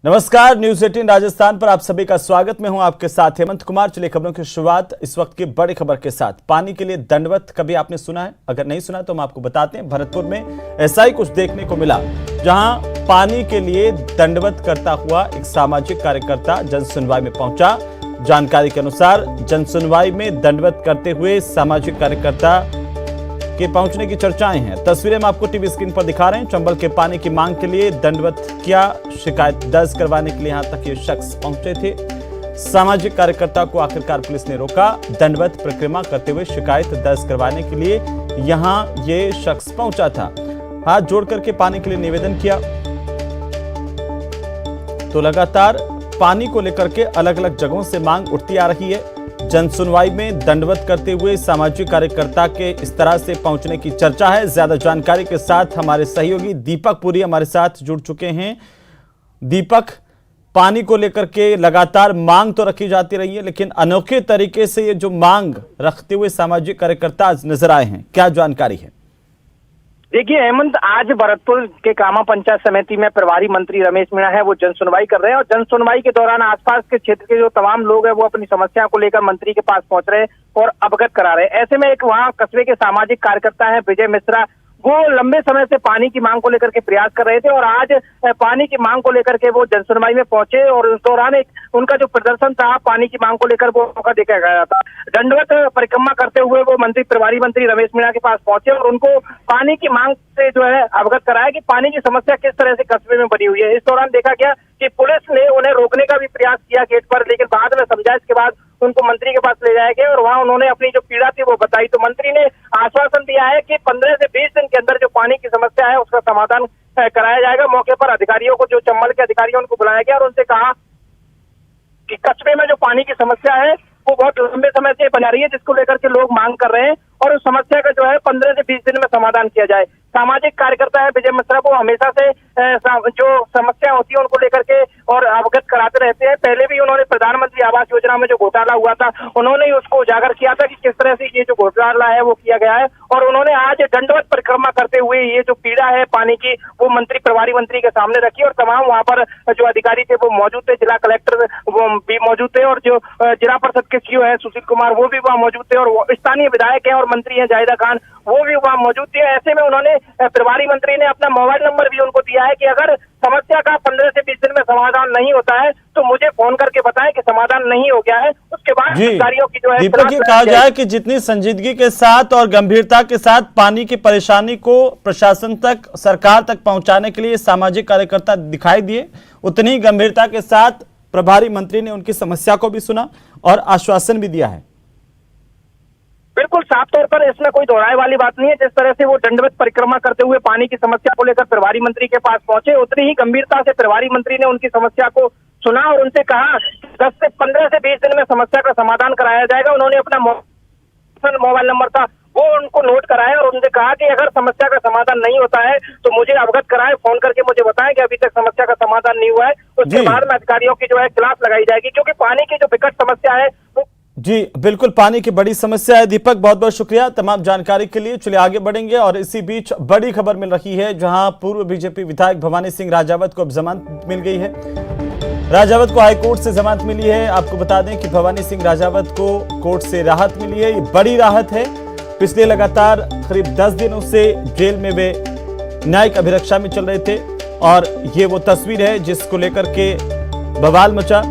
नमस्कार, न्यूज 18 राजस्थान पर आप सभी का स्वागत। मैं हूं आपके साथ हेमंत कुमार। चलिए खबरों की शुरुआत इस वक्त की बड़ी खबर के साथ। पानी के लिए दंडवत कभी आपने सुना है? अगर नहीं सुना तो हम आपको बताते हैं। भरतपुर में ऐसा ही कुछ देखने को मिला, जहां पानी के लिए दंडवत करता हुआ एक सामाजिक कार्यकर्ता जनसुनवाई में पहुंचा। जानकारी के अनुसार जनसुनवाई में दंडवत करते हुए सामाजिक कार्यकर्ता के पहुंचने की चर्चाएं हैं। तस्वीरें हम आपको टीवी स्क्रीन पर दिखा रहे हैं। चंबल के पानी की मांग के लिए दंडवत किया। शिकायत दर्ज करवाने के लिए यहां तक ये शख्स पहुंचे थे। सामाजिक कार्यकर्ता को आखिरकार पुलिस ने रोका। दंडवत परिक्रमा करते हुए शिकायत दर्ज करवाने के लिए यहां ये शख्स पहुंचा था। हाथ जोड़ करके पानी के लिए निवेदन किया। तो लगातार पानी को लेकर के अलग अलग जगहों से मांग उठती आ रही है। जनसुनवाई में दंडवत करते हुए सामाजिक कार्यकर्ता के इस तरह से पहुंचने की चर्चा है। ज्यादा जानकारी के साथ हमारे सहयोगी दीपक पुरी हमारे साथ जुड़ चुके हैं। दीपक, पानी को लेकर के लगातार मांग तो रखी जाती रही है, लेकिन अनोखे तरीके से ये जो मांग रखते हुए सामाजिक कार्यकर्ता आज नजर आए हैं, क्या जानकारी है? देखिए हेमंत, आज भरतपुर के कामा पंचायत समिति में प्रभारी मंत्री रमेश मीणा है, वो जनसुनवाई कर रहे हैं। और जनसुनवाई के दौरान आसपास के क्षेत्र के जो तमाम लोग हैं वो अपनी समस्या को लेकर मंत्री के पास पहुंच रहे हैं और अवगत करा रहे हैं। ऐसे में एक वहाँ कस्बे के सामाजिक कार्यकर्ता है विजय मिश्रा, वो लंबे समय से पानी की मांग को लेकर के प्रयास कर रहे थे और आज पानी की मांग को लेकर के वो जनसुनवाई में पहुंचे और उस दौरान एक उनका जो प्रदर्शन था पानी की मांग को लेकर वो मौका देखा गया था। दंडवत परिक्रमा करते हुए वो प्रभारी मंत्री रमेश मीणा के पास पहुंचे और उनको पानी की मांग से जो है अवगत कराया कि पानी की समस्या किस तरह से कस्बे में बनी हुई है। इस दौरान देखा गया कि पुलिस ने उन्हें रोकने का भी प्रयास किया गेट पर, लेकिन बाद में समझाइश के बाद उनको मंत्री के पास ले जाया गया और वहां उन्होंने अपनी जो पीड़ा थी वो बताई। तो मंत्री ने आश्वासन दिया है कि 15 से 20 दिन के अंदर जो पानी की समस्या है उसका समाधान कराया जाएगा। मौके पर अधिकारियों को, जो चंबल के अधिकारियों उनको बुलाया गया और उनसे कहा कि कस्बे में जो पानी की समस्या है वो बहुत लंबे समय से बना रही है, जिसको लेकर के लोग मांग कर रहे हैं और उस समस्या का जो है 15 से 20 दिन में समाधान किया जाए। सामाजिक कार्यकर्ता है विजय मिश्रा, वो हमेशा से जो समस्या होती है उनको लेकर के और अवगत कराते रहते हैं। पहले भी उन्होंने प्रधानमंत्री आवास योजना में जो घोटाला हुआ था उन्होंने उसको उजागर किया था कि किस तरह से ये जो घोटाला है वो किया गया है और उन्होंने आज दंडवत परिक्रमा करते हुए ये जो पीड़ा है पानी की वो प्रभारी मंत्री के सामने रखी और तमाम वहाँ पर जो अधिकारी थे वो मौजूद थे। जिला कलेक्टर वो भी मौजूद थे और जो जिला परिषद के सीईओ है सुशील कुमार वो भी वहाँ मौजूद थे और स्थानीय विधायक है और मंत्री है जाहिदा खान वो भी वहाँ मौजूद थे। ऐसे में उन्होंने प्रभारी मंत्री ने अपना मोबाइल नंबर भी उनको दिया है कि अगर समस्या का 15 से 20 दिन में समाधान नहीं होता है तो मुझे फोन करके बताएं कि समाधान नहीं हो गया है। उसके बाद अधिकारियों की जो है दीपक, ये कहा जाए कि जितनी संजीदगी के साथ और गंभीरता के साथ पानी की परेशानी को प्रशासन तक, सरकार तक पहुंचाने के लिए सामाजिक कार्यकर्ता दिखाई दिए, उतनी ही गंभीरता के साथ प्रभारी मंत्री ने उनकी समस्या को भी सुना और आश्वासन भी दिया है। बिल्कुल साफ तौर पर इसमें कोई दोहराए वाली बात नहीं है। जिस तरह से वो दंडवत परिक्रमा करते हुए पानी की समस्या को लेकर प्रभारी मंत्री के पास पहुंचे, उतनी ही गंभीरता से प्रभारी मंत्री ने उनकी समस्या को सुना और उनसे कहा 10 से 15 से 20 दिन में समस्या का समाधान कराया जाएगा। उन्होंने अपना मोबाइल नंबर था वो उनको नोट कराया और उनसे कहा कि अगर समस्या का समाधान नहीं होता है तो मुझे अवगत कराएं, फोन करके मुझे बताएं कि अभी तक समस्या का समाधान नहीं हुआ है। उसके बाद में अधिकारियों की जो है क्लास लगाई जाएगी, क्योंकि पानी की जो विकट समस्या है वो जी बिल्कुल पानी की बड़ी समस्या है। दीपक, बहुत बहुत शुक्रिया तमाम जानकारी के लिए। चलिए आगे बढ़ेंगे और इसी बीच बड़ी खबर मिल रही है, जहां पूर्व बीजेपी विधायक भवानी सिंह राजावत को अब जमानत मिल गई है। राजावत को हाईकोर्ट से जमानत मिली है। आपको बता दें कि भवानी सिंह राजावत को कोर्ट से राहत मिली है। ये बड़ी राहत है। पिछले लगातार करीब 10 दिनों से जेल में वे न्यायिक अभिरक्षा में चल रहे थे और ये वो तस्वीर है जिसको लेकर के बवाल मचा।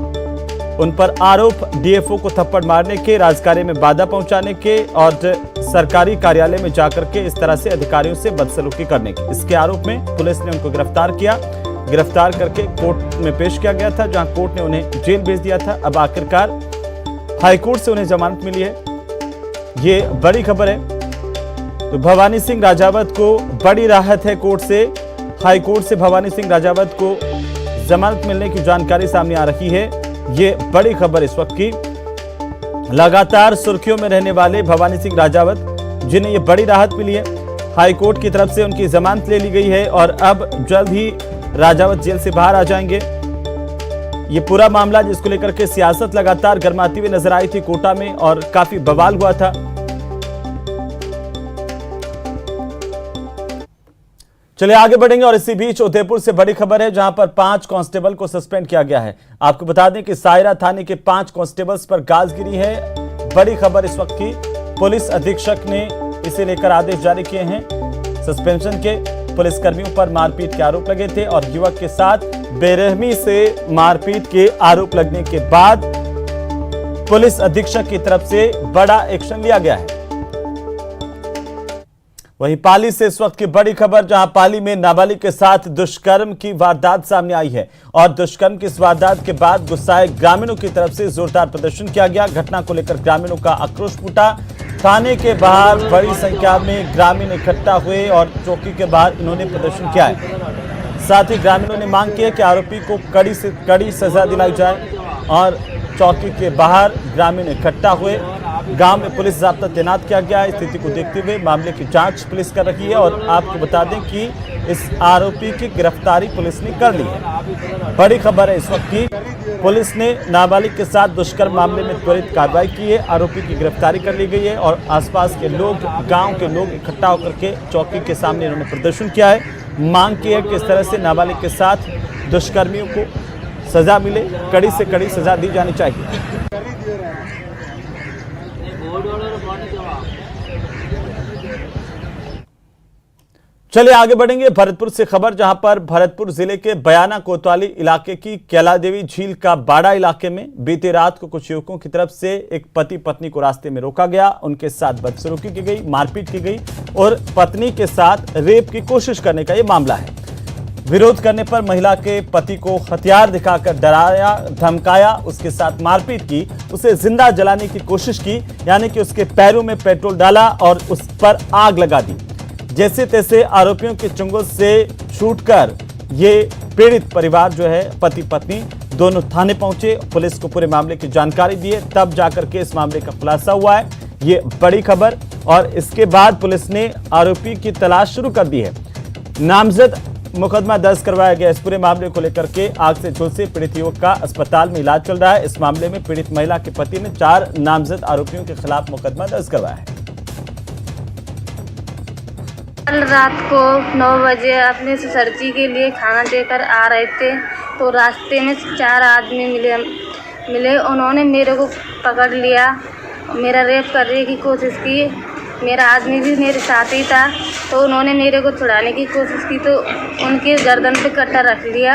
उन पर आरोप डीएफओ को थप्पड़ मारने के, राजकार्य में बाधा पहुंचाने के और सरकारी कार्यालय में जाकर के इस तरह से अधिकारियों से बदसलूकी करने के। इसके आरोप में पुलिस ने उनको गिरफ्तार किया। गिरफ्तार करके कोर्ट में पेश किया गया था, जहां कोर्ट ने उन्हें जेल भेज दिया था। अब आखिरकार हाईकोर्ट से उन्हें जमानत मिली है। ये बड़ी खबर है। तो भवानी सिंह राजावत को बड़ी राहत है कोर्ट से। हाईकोर्ट से भवानी सिंह राजावत को जमानत मिलने की जानकारी सामने आ रही है। ये बड़ी खबर इस वक्त की। लगातार सुर्खियों में रहने वाले भवानी सिंह राजावत, जिन्हें ये बड़ी राहत मिली है, हाईकोर्ट की तरफ से उनकी जमानत ले ली गई है और अब जल्द ही राजावत जेल से बाहर आ जाएंगे। ये पूरा मामला जिसको लेकर के सियासत लगातार गर्माती हुई नजर आई थी कोटा में और काफी बवाल हुआ था। चलिए आगे बढ़ेंगे और इसी बीच उदयपुर से बड़ी खबर है जहां पर 5 कांस्टेबल को सस्पेंड किया गया है। आपको बता दें कि सायरा थाने के 5 कांस्टेबल्स पर गाज गिरी है। बड़ी खबर इस वक्त की, पुलिस अधीक्षक ने इसे लेकर आदेश जारी किए हैं सस्पेंशन के। पुलिसकर्मियों पर मारपीट के आरोप लगे थे और युवक के साथ बेरहमी से मारपीट के आरोप लगने के बाद पुलिस अधीक्षक की तरफ से बड़ा एक्शन लिया गया है। वहीं पाली से इस वक्त की बड़ी खबर, जहां पाली में नाबालिग के साथ दुष्कर्म की वारदात सामने आई है और दुष्कर्म की इस वारदात के बाद गुस्साए ग्रामीणों की तरफ से जोरदार प्रदर्शन किया गया। घटना को लेकर ग्रामीणों का आक्रोश फूटा। थाने के बाहर बड़ी संख्या में ग्रामीण इकट्ठा हुए और चौकी के बाहर इन्होंने प्रदर्शन किया है। साथ ही ग्रामीणों ने मांग की है कि आरोपी को कड़ी से कड़ी सजा दिलाई जाए और चौकी के बाहर ग्रामीण इकट्ठा हुए। गांव में पुलिस जाब्ता तैनात किया गया है। स्थिति को देखते हुए मामले की जांच पुलिस कर रही है और आपको बता दें कि इस आरोपी की गिरफ्तारी पुलिस ने कर ली है। बड़ी खबर है इस वक्त की, पुलिस ने नाबालिग के साथ दुष्कर्म मामले में त्वरित कार्रवाई की है। आरोपी की गिरफ्तारी कर ली गई है और आसपास के लोग, गांव के लोग इकट्ठा होकर के चौकी के सामने इन्होंने प्रदर्शन किया है। मांग की है कि इस तरह से नाबालिग के साथ दुष्कर्मियों को सजा मिले, कड़ी से कड़ी सजा दी जानी चाहिए। चलिए आगे बढ़ेंगे भरतपुर से खबर, जहां पर भरतपुर जिले के बयाना कोतवाली इलाके की कैला देवी झील का बाड़ा इलाके में बीती रात को कुछ युवकों की तरफ से एक पति पत्नी को रास्ते में रोका गया। उनके साथ बदसलूकी की गई, मारपीट की गई और पत्नी के साथ रेप की कोशिश करने का यह मामला है। विरोध करने पर महिला के पति को हथियार दिखाकर डराया, धमकाया, उसके साथ मारपीट की, उसे जिंदा जलाने की कोशिश की, यानी कि उसके पैरों में पेट्रोल डाला और उस पर आग लगा दी। जैसे तैसे आरोपियों के चंगुल से छूटकर ये पीड़ित परिवार जो है, पति पत्नी दोनों थाने पहुंचे, पुलिस को पूरे मामले की जानकारी दी, तब जाकर के इस मामले का खुलासा हुआ है। ये बड़ी खबर, और इसके बाद पुलिस ने आरोपी की तलाश शुरू कर दी है। नामजद मुकदमा दर्ज करवाया गया। इस पूरे मामले को लेकर के आग से झुलसे पीड़ित युवक का अस्पताल में इलाज चल रहा है। इस मामले में पीड़ित महिला के पति ने 4 नामजद आरोपियों के खिलाफ मुकदमा दर्ज करवाया है। कल रात को 9 बजे अपने ससुरजी के लिए खाना देकर आ रहे थे तो रास्ते में 4 आदमी मिले। उन्होंने मेरे को पकड़ लिया, मेरा रेप करने की कोशिश की। मेरा आदमी भी मेरे साथ ही था, तो उन्होंने मेरे को छुड़ाने की कोशिश की तो उनके गर्दन पे कट्टा रख लिया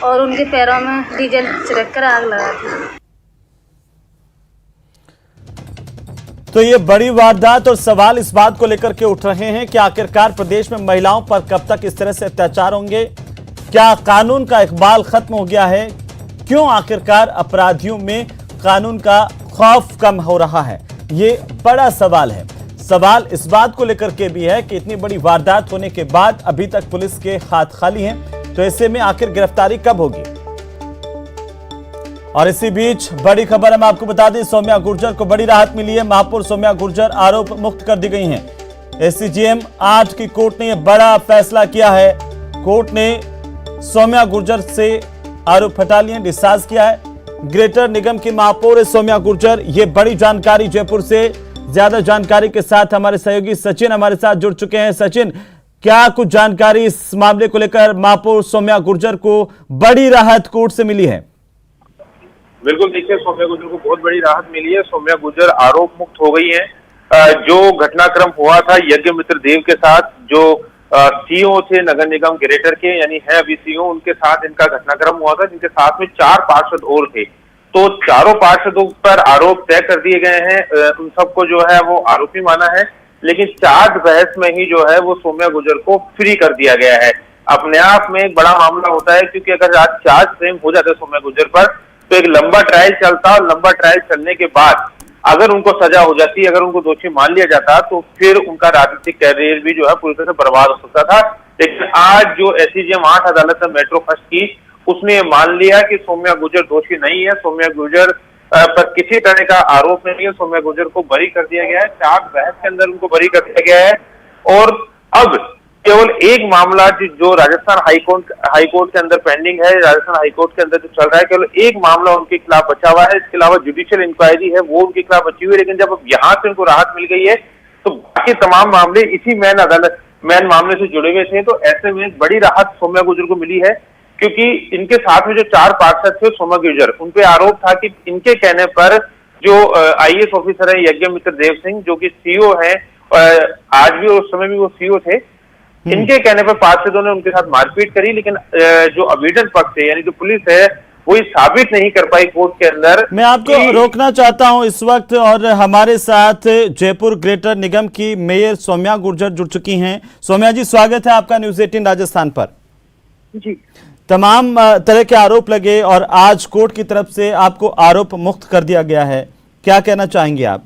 और उनके पैरों में डीजल छिड़क कर आग लगा दी। तो ये बड़ी वारदात और सवाल इस बात को लेकर के उठ रहे हैं कि आखिरकार प्रदेश में महिलाओं पर कब तक इस तरह से अत्याचार होंगे? क्या कानून का इकबाल खत्म हो गया है? क्यों आखिरकार अपराधियों में कानून का खौफ कम हो रहा है? ये बड़ा सवाल है। सवाल इस बात को लेकर के भी है कि इतनी बड़ी वारदात होने के बाद अभी तक पुलिस के हाथ खाली हैं, तो ऐसे में आखिर गिरफ्तारी कब होगी? और इसी बीच बड़ी खबर हम आपको बता दें, सौम्या गुर्जर को बड़ी राहत मिली है। महापौर सौम्या गुर्जर आरोप मुक्त कर दी गई हैं। एसीजेएम 8 की कोर्ट ने यह बड़ा फैसला किया है। कोर्ट ने सौम्या गुर्जर से आरोप हटा लिए, डिस्चार्ज किया है। ग्रेटर निगम की महापौर है सौम्या गुर्जर। ये बड़ी जानकारी जयपुर से, ज्यादा जानकारी के साथ हमारे सहयोगी सचिन हमारे साथ जुड़ चुके हैं। सचिन, क्या कुछ जानकारी इस मामले को लेकर महापौर सौम्या गुर्जर को बड़ी राहत कोर्ट से मिली है? बिल्कुल, देखिए सौम्या गुर्जर को बहुत बड़ी राहत मिली है। सौम्या गुर्जर आरोप मुक्त हो गई है। जो घटनाक्रम हुआ था यज्ञमित्र देव के साथ, जो सीओ थे नगर निगम ग्रेटर के, यानी है अभी सीओ, उनके साथ इनका घटनाक्रम हुआ था, जिनके साथ में 4 पार्षद और थे। तो चारों पार्षदों पर आरोप तय कर दिए गए हैं। उन सबको जो है वो आरोपी माना है, लेकिन चार्ज बहस में ही जो है वो सौम्या गुर्जर को फ्री कर दिया गया है। अपने आप में एक बड़ा मामला होता है, क्योंकि अगर आज चार्ज फ्रेम हो जाता है सौम्या गुर्जर पर, तो एक लंबा ट्रायल चलता, और लंबा ट्रायल चलने के बाद अगर उनको सजा हो जाती, अगर उनको दोषी मान लिया जाता, तो फिर उनका राजनीतिक कैरियर भी जो है पूरी तरह से बर्बाद हो सकता था। लेकिन आज जो एसीजेएम 8 अदालत है मेट्रो फर्स्ट की, उसने मान लिया कि सौम्या गुर्जर दोषी नहीं है। सौम्या गुर्जर पर किसी तरह का आरोप नहीं है। सौम्या गुर्जर को बरी कर दिया गया है। चार्ज बहस के अंदर उनको बरी कर दिया गया है। और अब केवल एक मामला जो राजस्थान हाईकोर्ट के अंदर पेंडिंग है, राजस्थान हाईकोर्ट के अंदर जो चल रहा है, केवल एक मामला उनके खिलाफ बचा हुआ है। इसके अलावा जुडिशियल इंक्वायरी है, वो उनके खिलाफ बची हुई है। लेकिन जब अब यहाँ से उनको राहत मिल गई है, तो बाकी तमाम मामले इसी मेन अदालत मैन मामले से जुड़े हुए थे। तो ऐसे में बड़ी राहत सौम्या गुर्जर को मिली है, क्योंकि इनके साथ में जो 4 पार्षद थे सौम्या गुर्जर, उनपे आरोप था कि इनके कहने पर जो IAS ऑफिसर है यज्ञ मित्र देव सिंह, जो कि CEO है, आज भी उस समय भी वो CEO थे, इनके कहने पर पार्षदों ने उनके साथ मारपीट करी। लेकिन जो अभियोजन पक्ष है यानी जो पुलिस है वो ये साबित नहीं कर पाई कोर्ट के अंदर। मैं आपको रोकना चाहता हूं इस वक्त, और हमारे साथ जयपुर ग्रेटर निगम की मेयर सौम्या गुर्जर जुड़ चुकी हैं। सौम्या जी, स्वागत है आपका न्यूज़ 18 राजस्थान पर। जी, तमाम तरह के आरोप लगे और आज कोर्ट की तरफ से आपको आरोप मुक्त कर दिया गया है, क्या कहना चाहेंगे आप?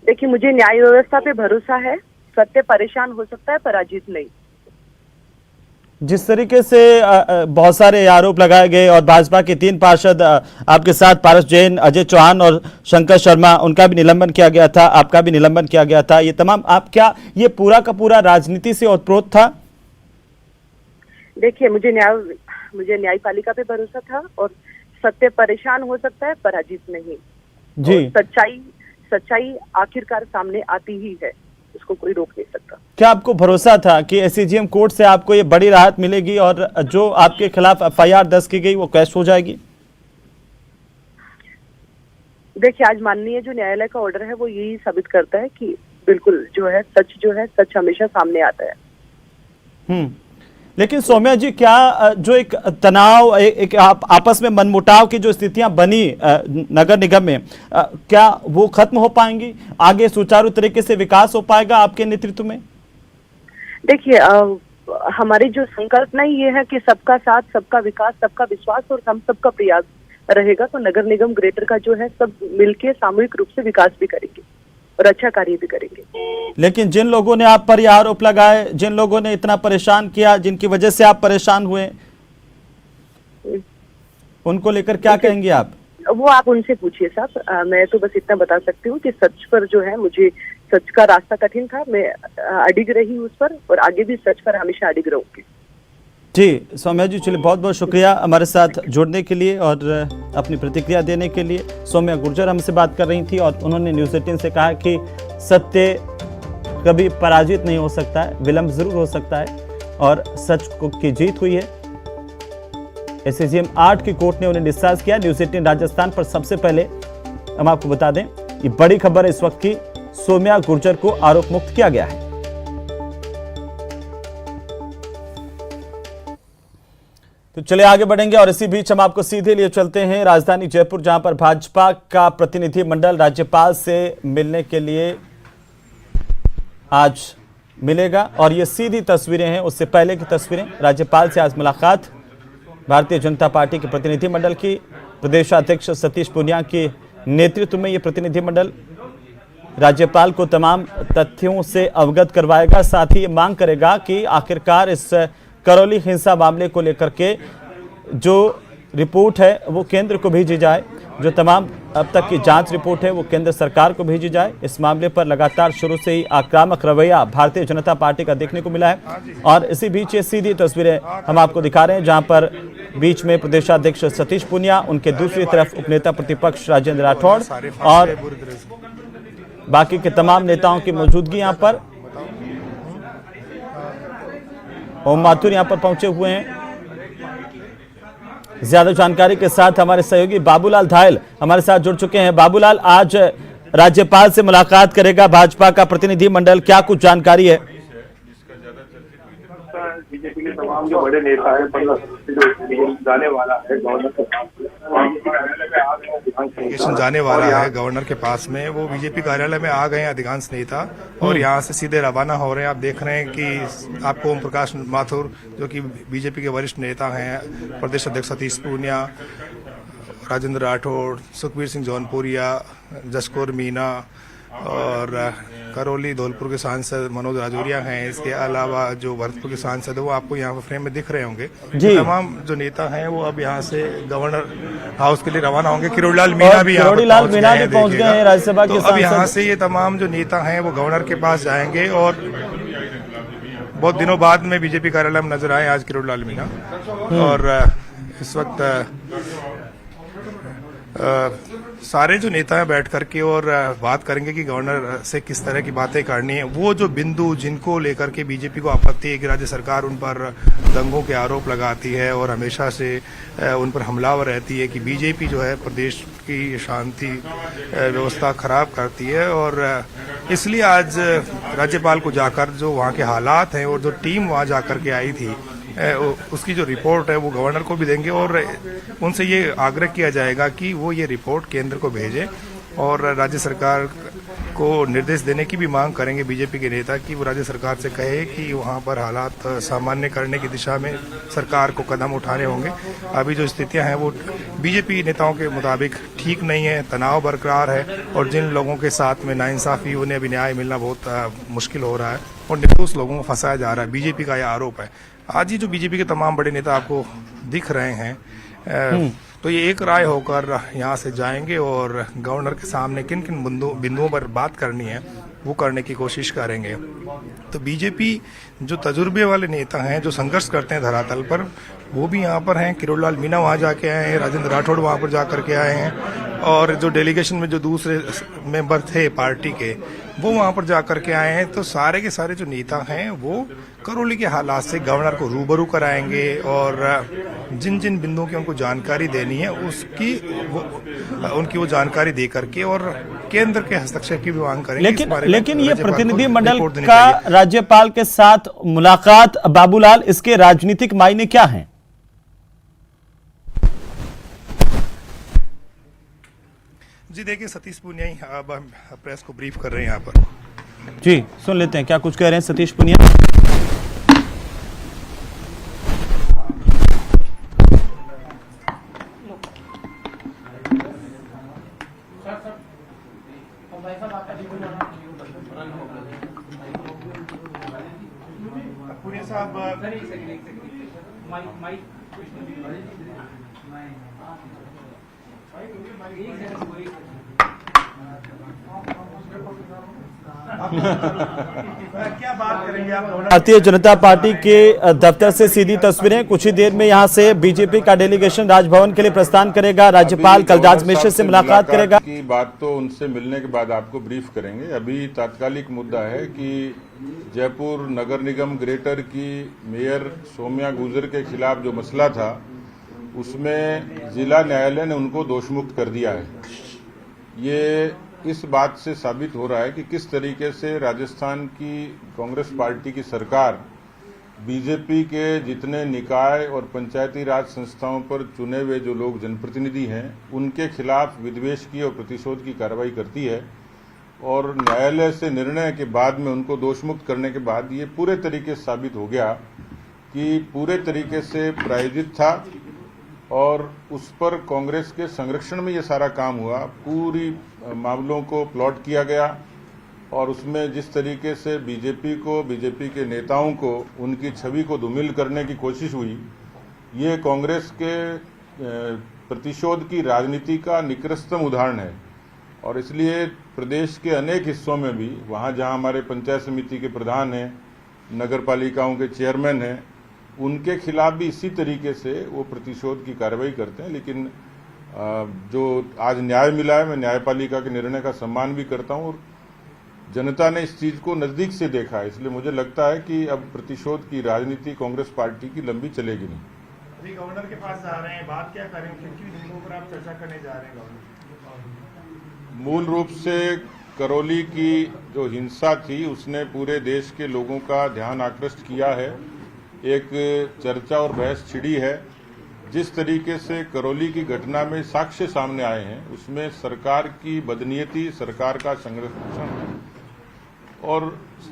देखिए, मुझे न्याय व्यवस्था पे भरोसा है। सत्य परेशान हो सकता है, पराजित नहीं। जिस तरीके से बहुत सारे आरोप लगाए गए और भाजपा के 3 पार्षद आपके साथ, पारस जैन, अजय चौहान और शंकर शर्मा, उनका भी निलंबन किया गया था, आपका भी निलंबन किया गया था, ये तमाम आप क्या ये पूरा का पूरा राजनीति से ओतप्रोत था? देखिए, मुझे न्यायपालिका पे भरोसा था और सत्य परेशान हो सकता है, पराजित नहीं। जी, सच्चाई आखिरकार सामने आती ही है, उसको कोई रोक नहीं सकता। क्या आपको भरोसा था कि SCGM कोर्ट से आपको ये बड़ी राहत मिलेगी और जो आपके खिलाफ FIR दर्ज की गई वो कैश हो जाएगी? देखिए, आज माननीय जो न्यायालय का ऑर्डर है वो यही साबित करता है कि बिल्कुल सच हमेशा सामने आता है। लेकिन सौम्या जी, क्या जो एक तनाव, एक आपस में मनमुटाव की जो स्थितियां बनी नगर निगम में, क्या वो खत्म हो पाएंगी? आगे सुचारू तरीके से विकास हो पाएगा आपके नेतृत्व में? देखिए, हमारी जो संकल्पना ये है कि सबका साथ, सबका विकास, सबका विश्वास और हम सबका प्रयास रहेगा तो नगर निगम ग्रेटर का जो है सब मिलके सामूहिक रूप से विकास भी करेंगे और अच्छा कार्य भी करेंगे। लेकिन जिन लोगों ने आप पर यह आरोप लगाए, जिन लोगों ने इतना परेशान किया, जिनकी वजह से आप परेशान हुए, उनको लेकर क्या कहेंगे आप? वो आप उनसे पूछिए साहब। मैं तो बस इतना बता सकती हूँ कि सच पर जो है, मुझे सच का रास्ता कठिन था, मैं अडिग रही उस पर और आगे भी सच पर हमेशा अडिग रहूंगी। जी सौम्या जी, चलिए बहुत बहुत शुक्रिया हमारे साथ जुड़ने के लिए और अपनी प्रतिक्रिया देने के लिए। सौम्या गुर्जर हमसे बात कर रही थी और उन्होंने न्यूज़ 18 से कहा कि सत्य कभी पराजित नहीं हो सकता है, विलंब जरूर हो सकता है और सच की जीत हुई है। SCGM 8 की कोर्ट ने उन्हें डिस्चार्ज किया। न्यूज़ 18 राजस्थान पर सबसे पहले हम आपको बता दें, ये बड़ी खबर है इस वक्त की, सौम्या गुर्जर को आरोप मुक्त किया गया है। तो चले आगे बढ़ेंगे और इसी बीच हम आपको सीधे लिए चलते हैं राजधानी जयपुर, जहां पर भाजपा का प्रतिनिधिमंडल राज्यपाल से मिलने के लिए आज मिलेगा और ये सीधी तस्वीरें हैं, उससे पहले की तस्वीरें। राज्यपाल से आज मुलाकात, भारतीय जनता पार्टी के प्रतिनिधिमंडल की, प्रदेशाध्यक्ष सतीश पूनिया के नेतृत्व में ये प्रतिनिधिमंडल राज्यपाल को तमाम तथ्यों से अवगत करवाएगा। साथ ही मांग करेगा कि आखिरकार इस करौली हिंसा मामले को लेकर के जो रिपोर्ट है वो केंद्र को भेजी जाए, जो तमाम अब तक की जांच रिपोर्ट है वो केंद्र सरकार को भेजी जाए। इस मामले पर लगातार शुरू से ही आक्रामक रवैया भारतीय जनता पार्टी का देखने को मिला है और इसी बीच ये सीधी तस्वीरें हम आपको दिखा रहे हैं, जहां पर बीच में प्रदेशाध्यक्ष सतीश पूनिया, उनके दूसरी तरफ उपनेता प्रतिपक्ष राजेंद्र राठौड़ और बाकी के तमाम नेताओं की मौजूदगी यहाँ पर। ओम माथुर यहाँ पर पहुंचे हुए हैं। ज्यादा जानकारी के साथ हमारे सहयोगी बाबूलाल धायल हमारे साथ जुड़ चुके हैं। बाबूलाल, आज राज्यपाल से मुलाकात करेगा भाजपा का प्रतिनिधिमंडल, क्या कुछ जानकारी है? बीजेपी के तमाम जो बड़े नेता है, 15 जाने वाला है गवर्नर के पास में, वो बीजेपी कार्यालय में आ गए हैं अधिकांश नेता और यहाँ से सीधे रवाना हो रहे हैं। आप देख रहे हैं कि आपको ओम प्रकाश माथुर जो कि बीजेपी के वरिष्ठ नेता हैं, प्रदेश अध्यक्ष सतीश पूनिया, राजेंद्र राठौड़, सुखबीर सिंह जौनपुरिया, जसकौर मीना और करौली धौलपुर के सांसद मनोज राजौरिया हैं। इसके अलावा जो भरतपुर के सांसद है वो आपको यहाँ पर फ्रेम में दिख रहे होंगे। तमाम जो नेता हैं वो अब यहाँ से गवर्नर हाउस के लिए रवाना होंगे। किरोड़ीलाल मीणा भी यहाँ पहुंच गए हैं राज्यसभा के सांसद। अब यहाँ से ये तमाम जो नेता हैं वो गवर्नर के पास जाएंगे और बहुत दिनों बाद में बीजेपी कार्यालय में नजर आए आज किरोड़ीलाल मीणा। और इस वक्त सारे जो नेता हैं बैठ करके और बात करेंगे कि गवर्नर से किस तरह की बातें करनी है। वो जो बिंदु जिनको लेकर के बीजेपी को आपत्ति है कि राज्य सरकार उन पर दंगों के आरोप लगाती है और हमेशा से उन पर हमलावर रहती है कि बीजेपी जो है प्रदेश की शांति व्यवस्था खराब करती है, और इसलिए आज राज्यपाल को जाकर जो वहाँ के हालात हैं और जो टीम वहाँ जाकर के आई थी उसकी जो रिपोर्ट है वो गवर्नर को भी देंगे और उनसे ये आग्रह किया जाएगा कि वो ये रिपोर्ट केंद्र को भेजें और राज्य सरकार को निर्देश देने की भी मांग करेंगे बीजेपी के नेता कि वो राज्य सरकार से कहे कि वहाँ पर हालात सामान्य करने की दिशा में सरकार को कदम उठाने होंगे। अभी जो स्थितियां हैं वो बीजेपी नेताओं के मुताबिक ठीक नहीं है, तनाव बरकरार है और जिन लोगों के साथ में नाइंसाफी उन्हें अभी न्याय मिलना बहुत मुश्किल हो रहा है और निर्दोष लोगों को फंसाया जा रहा है। बीजेपी का यह आरोप है। आज ही जो बीजेपी के तमाम बड़े नेता आपको दिख रहे हैं तो ये एक राय होकर यहाँ से जाएंगे और गवर्नर के सामने किन किन बिंदुओं पर बात करनी है वो करने की कोशिश करेंगे। तो बीजेपी जो तजुर्बे वाले नेता हैं जो संघर्ष करते हैं धरातल पर वो भी यहाँ पर हैं। किरोड़लाल मीणा वहाँ जाके आए हैं, राजेंद्र राठौड़ वहाँ पर जाकर के आए हैं और जो डेलीगेशन में जो दूसरे मेंबर थे पार्टी के वो वहाँ पर जाकर के आए हैं। तो सारे के सारे जो नेता हैं वो करौली के हालात से गवर्नर को रूबरू कराएंगे और जिन जिन बिंदुओं की उनको जानकारी देनी है उनकी वो जानकारी दे करके और केंद्र के हस्तक्षेप की भी मांग करेंगे। लेकिन ये प्रतिनिधि मंडल का राज्यपाल के साथ मुलाकात, बाबूलाल, इसके राजनीतिक मायने क्या हैं? जी देखिए, सतीश पूनिया ही अब हम प्रेस को ब्रीफ कर रहे हैं यहाँ पर। जी सुन लेते हैं क्या कुछ कह रहे हैं सतीश पूनिया। पूनिया साहब क्या बात करेंगे आप? भारतीय जनता पार्टी के दफ्तर से सीधी तस्वीरें। कुछ ही देर में यहां से बीजेपी का डेलीगेशन राजभवन के लिए प्रस्थान करेगा। राज्यपाल कलराज मिश्र से मुलाकात करेगा। की बात तो उनसे मिलने के बाद आपको ब्रीफ करेंगे। अभी तात्कालिक मुद्दा है कि जयपुर नगर निगम ग्रेटर की मेयर सौम्या गुर्जर के खिलाफ जो मसला था उसमें जिला न्यायालय ने उनको दोषमुक्त कर दिया है। ये इस बात से साबित हो रहा है कि किस तरीके से राजस्थान की कांग्रेस पार्टी की सरकार बीजेपी के जितने निकाय और पंचायती राज संस्थाओं पर चुने हुए जो लोग जनप्रतिनिधि हैं उनके खिलाफ विद्वेष की और प्रतिशोध की कार्रवाई करती है और न्यायालय से निर्णय के बाद में उनको दोषमुक्त करने के बाद ये पूरे तरीके से साबित हो गया कि पूरे तरीके से प्रायोजित था और उस पर कांग्रेस के संरक्षण में ये सारा काम हुआ। पूरी मामलों को प्लॉट किया गया और उसमें जिस तरीके से बीजेपी के नेताओं को उनकी छवि को धूमिल करने की कोशिश हुई, ये कांग्रेस के प्रतिशोध की राजनीति का निकृष्टतम उदाहरण है। और इसलिए प्रदेश के अनेक हिस्सों में भी वहाँ जहाँ हमारे पंचायत समिति के प्रधान हैं, नगर पालिकाओं के चेयरमैन हैं, उनके खिलाफ भी इसी तरीके से वो प्रतिशोध की कार्रवाई करते हैं। लेकिन जो आज न्याय मिला है, मैं न्यायपालिका के निर्णय का सम्मान भी करता हूं और जनता ने इस चीज को नजदीक से देखा है। इसलिए मुझे लगता है कि अब प्रतिशोध की राजनीति कांग्रेस पार्टी की लंबी चलेगी नहीं। अभी गवर्नर के पास जा रहे हैं, बात क्या करेंगे? किन बिंदुओं पर आप चर्चा करने जा रहे हैं? मूल रूप से करौली की जो हिंसा थी उसने पूरे देश के लोगों का ध्यान आकृष्ट किया है। एक चर्चा और बहस छिड़ी है। जिस तरीके से करौली की घटना में साक्ष्य सामने आए हैं उसमें सरकार की बदनीयती, सरकार का संरक्षण और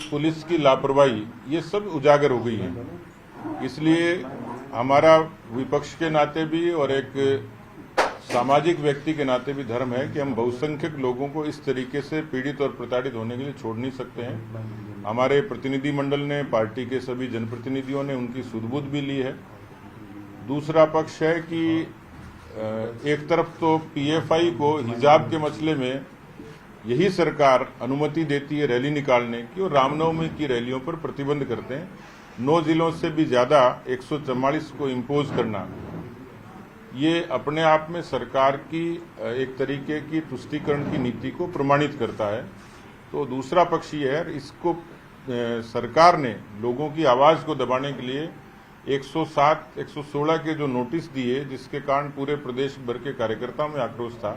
पुलिस की लापरवाही ये सब उजागर हो गई है। इसलिए हमारा विपक्ष के नाते भी और एक सामाजिक व्यक्ति के नाते भी धर्म है कि हम बहुसंख्यक लोगों को इस तरीके से पीड़ित और प्रताड़ित होने के लिए छोड़ नहीं सकते हैं। हमारे प्रतिनिधि मंडल ने, पार्टी के सभी जनप्रतिनिधियों ने उनकी सुध-बुध भी ली है। दूसरा पक्ष है कि एक तरफ तो पीएफआई को हिजाब के मसले में यही सरकार अनुमति देती है रैली निकालने की और रामनवमी की रैलियों पर प्रतिबंध करते हैं। 9 जिलों से भी ज्यादा 144 को इम्पोज करना, ये अपने आप में सरकार की एक तरीके की तुष्टीकरण की नीति को प्रमाणित करता है। तो दूसरा पक्ष ये है, इसको सरकार ने लोगों की आवाज को दबाने के लिए 107, 116 के जो नोटिस दिए, जिसके कारण पूरे प्रदेश भर के कार्यकर्ताओं में आक्रोश था।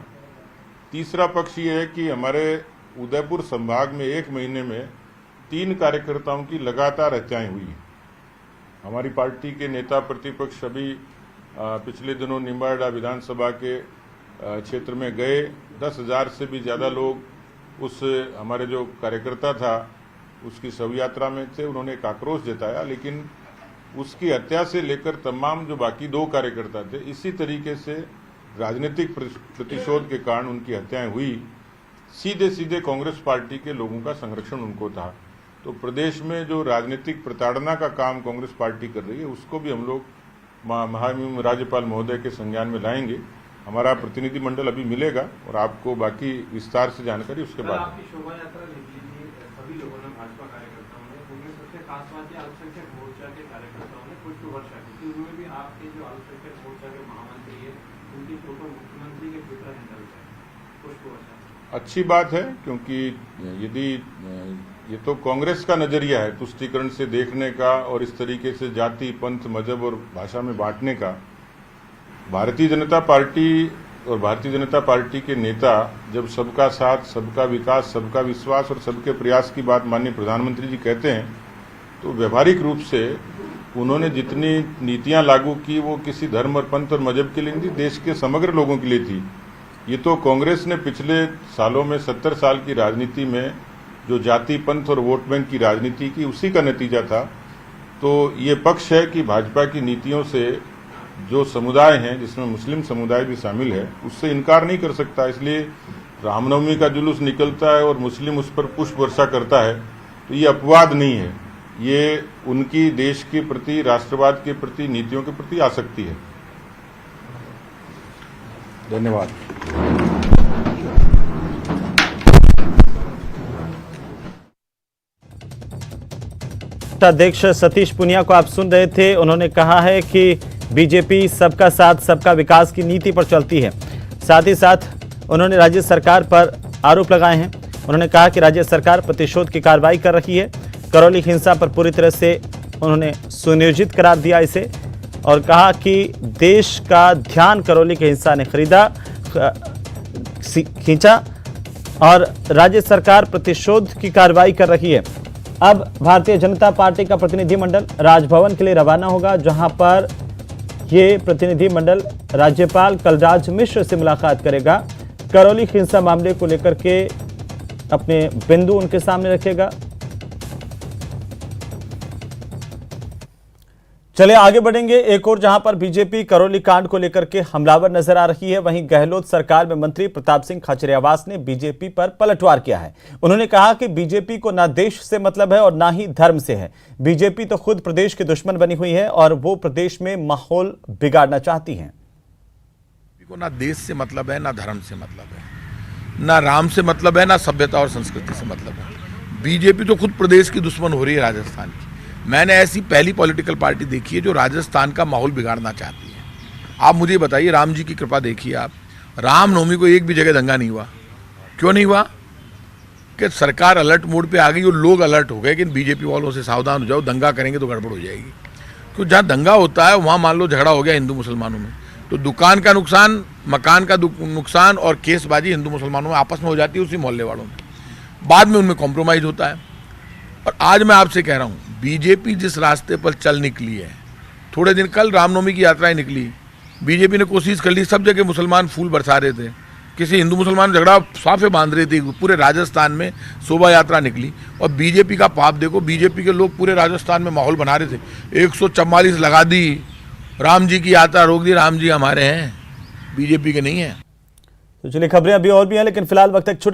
तीसरा पक्ष ये है कि हमारे उदयपुर संभाग में 1 महीने में 3 कार्यकर्ताओं की लगातार हत्याएं हुई। हमारी पार्टी के नेता प्रतिपक्ष अभी पिछले दिनों निम्बाड़ा विधानसभा के क्षेत्र में गए। 10,000 से भी ज़्यादा लोग उस हमारे जो कार्यकर्ता था उसकी शव यात्रा में थे। उन्होंने एक आक्रोश जताया, लेकिन उसकी हत्या से लेकर तमाम जो बाकी 2 कार्यकर्ता थे, इसी तरीके से राजनीतिक प्रतिशोध के कारण उनकी हत्याएं हुई। सीधे सीधे कांग्रेस पार्टी के लोगों का संरक्षण उनको था। तो प्रदेश में जो राजनीतिक प्रताड़ना का काम कांग्रेस पार्टी कर रही है, उसको भी हम लोग महामहिम राज्यपाल महोदय के संज्ञान में लाएंगे। हमारा प्रतिनिधि मंडल अभी मिलेगा और आपको बाकी विस्तार से जानकारी उसके बाद। आपकी शोभा यात्रा निकली थी, सभी लोगों ने, भाजपा कार्यकर्ताओं ने, उनमें सबसे खास बात है अल्पसंख्यक मोर्चा के कार्यकर्ताओं ने पुष्पवर्षा की थी। उनमें भी आपके जो अल्पसंख्यक मोर्चा के महामंत्री है, उनकी फोटो मुख्यमंत्री के ट्विटर हैंडल पे पुष्पवर्षा। अच्छी बात है, क्योंकि यदि ये तो कांग्रेस का नजरिया है तुष्टीकरण से देखने का और इस तरीके से जाति, पंथ, मजहब और भाषा में बांटने का। भारतीय जनता पार्टी और भारतीय जनता पार्टी के नेता जब सबका साथ, सबका विकास, सबका विश्वास और सबके प्रयास की बात माननीय प्रधानमंत्री जी कहते हैं, तो व्यवहारिक रूप से उन्होंने जितनी नीतियां लागू की वो किसी धर्म और पंथ और मजहब के लिए नहीं, देश के समग्र लोगों के लिए थी। ये तो कांग्रेस ने पिछले सालों में 70 साल की राजनीति में जो जाति, पंथ और वोट बैंक की राजनीति की, उसी का नतीजा था। तो ये पक्ष है कि भाजपा की नीतियों से जो समुदाय हैं, जिसमें मुस्लिम समुदाय भी शामिल है, उससे इनकार नहीं कर सकता। इसलिए रामनवमी का जुलूस निकलता है और मुस्लिम उस पर पुष्प वर्षा करता है, तो ये अपवाद नहीं है, ये उनकी देश के प्रति, राष्ट्रवाद के प्रति, नीतियों के प्रति आसक्ति है। धन्यवाद। अध्यक्ष सतीश पुनिया को आप सुन रहे थे। उन्होंने कहा है कि बीजेपी सबका साथ, सबका विकास की नीति पर चलती है। साथ ही साथ उन्होंने राज्य सरकार पर आरोप लगाए हैं। उन्होंने कहा कि राज्य सरकार प्रतिशोध की कार्रवाई कर रही है। करौली हिंसा पर पूरी तरह से उन्होंने सुनियोजित करार दिया इसे और कहा कि देश का ध्यान करौली की हिंसा ने खींचा और राज्य सरकार प्रतिशोध की कार्रवाई कर रही है। अब भारतीय जनता पार्टी का प्रतिनिधिमंडल राजभवन के लिए रवाना होगा, जहां पर ये प्रतिनिधिमंडल राज्यपाल कलराज मिश्र से मुलाकात करेगा। करौली हिंसा मामले को लेकर के अपने बिंदु उनके सामने रखेगा। चलिए आगे बढ़ेंगे। एक और जहां पर बीजेपी करौली कांड को लेकर के हमलावर नजर आ रही है, वहीं गहलोत सरकार में मंत्री प्रताप सिंह खाचरियावास ने बीजेपी पर पलटवार किया है। उन्होंने कहा कि बीजेपी को ना देश से मतलब है और ना ही धर्म से है। बीजेपी तो खुद प्रदेश की दुश्मन बनी हुई है और वो प्रदेश में माहौल बिगाड़ना चाहती है। को ना देश से मतलब है, ना धर्म से मतलब है, ना राम से मतलब है, ना सभ्यता और संस्कृति से मतलब है। बीजेपी तो खुद प्रदेश की दुश्मन हो रही है राजस्थान की। मैंने ऐसी पहली पॉलिटिकल पार्टी देखी है जो राजस्थान का माहौल बिगाड़ना चाहती है। आप मुझे बताइए, राम जी की कृपा देखिए आप, रामनवमी को एक भी जगह दंगा नहीं हुआ। क्यों नहीं हुआ? कि सरकार अलर्ट मोड पे आ गई और लोग अलर्ट हो गए कि बीजेपी वालों से सावधान हो जाओ, दंगा करेंगे तो गड़बड़ हो जाएगी। क्यों? जहाँ दंगा होता है वहाँ मान लो झगड़ा हो गया हिंदू मुसलमानों में, तो दुकान का नुकसान, मकान का नुकसान और केसबाजी हिंदू मुसलमानों में आपस में हो जाती है, उसी मोहल्ले वालों में। बाद में उनमें कॉम्प्रोमाइज़ होता है। और आज मैं आपसे कह रहा हूँ, बीजेपी जिस रास्ते पर चल निकली है, थोड़े दिन कल रामनवमी की यात्राएं निकली, बीजेपी ने कोशिश कर ली, सब जगह मुसलमान फूल बरसा रहे थे, किसी हिंदू मुसलमान झगड़ा साफे बांध रहे थे, पूरे राजस्थान में शोभा यात्रा निकली। और बीजेपी का पाप देखो, बीजेपी के लोग पूरे राजस्थान में माहौल बना रहे थे, 144 लगा दी, राम जी की यात्रा रोक दी, राम जी हमारे हैं, बीजेपी के नहीं है। तो चलिए खबरें अभी और भी हैं, लेकिन फिलहाल वक्त एक छोटे